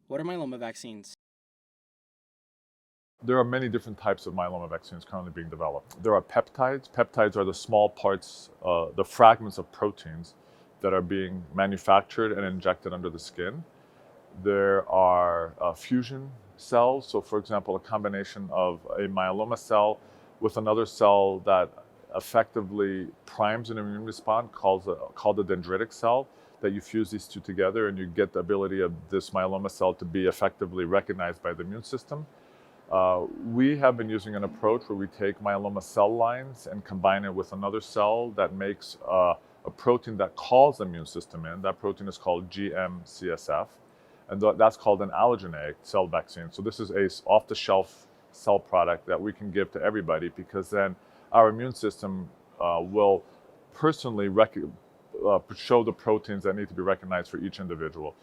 What are myeloma vaccines? There are many different types of myeloma vaccines currently being developed. There are peptides. Peptides are the small parts, the fragments of proteins that are being manufactured and injected under the skin. There are fusion cells. So, for example, a combination of a myeloma cell with another cell that effectively primes an immune response called a dendritic cell, that you fuse these two together and you get the ability of this myeloma cell to be effectively recognized by the immune system. We have been using an approach where we take myeloma cell lines and combine it with another cell that makes a protein that calls the immune system in. That protein is called GM-CSF, and that's called an allogeneic cell vaccine. So this is a off-the-shelf cell product that we can give to everybody, because then our immune system will personally show the proteins that need to be recognized for each individual.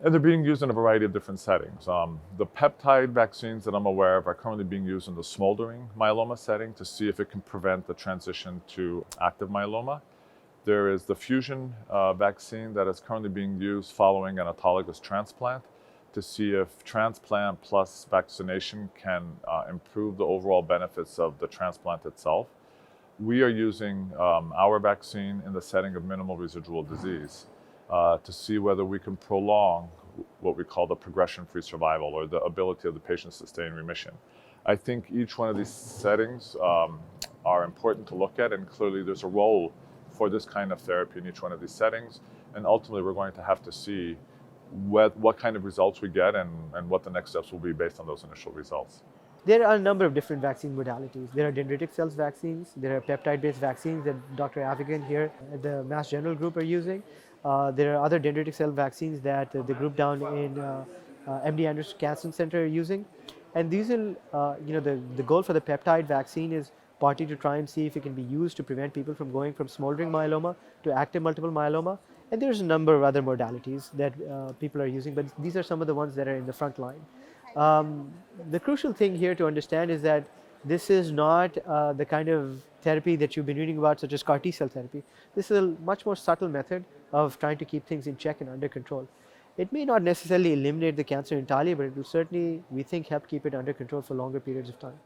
And they're being used in a variety of different settings. The peptide vaccines that I'm aware of are currently being used in the smoldering myeloma setting to see if it can prevent the transition to active myeloma. There is the fusion vaccine that is currently being used following an autologous transplant to see if transplant plus vaccination can improve the overall benefits of the transplant itself. We are using our vaccine in the setting of minimal residual disease to see whether we can prolong what we call the progression-free survival, or the ability of the patient to stay in remission. I think each one of these settings are important to look at, and clearly there's a role for this kind of therapy in each one of these settings. And ultimately, we're going to have to see what kind of results we get and what the next steps will be based on those initial results. There are a number of different vaccine modalities. There are dendritic cells vaccines, there are peptide-based vaccines that Dr. Avigan here at the Mass General Group are using. There are other dendritic cell vaccines that the group down in MD Anderson Cancer Center are using. And these will, the goal for the peptide vaccine is partly to try and see if it can be used to prevent people from going from smoldering myeloma to active multiple myeloma. And there's a number of other modalities that people are using, but these are some of the ones that are in the front line. The crucial thing here to understand is that this is not the kind of therapy that you've been reading about, such as CAR T cell therapy. This is a much more subtle method of trying to keep things in check and under control. It may not necessarily eliminate the cancer entirely, but it will certainly, we think, help keep it under control for longer periods of time.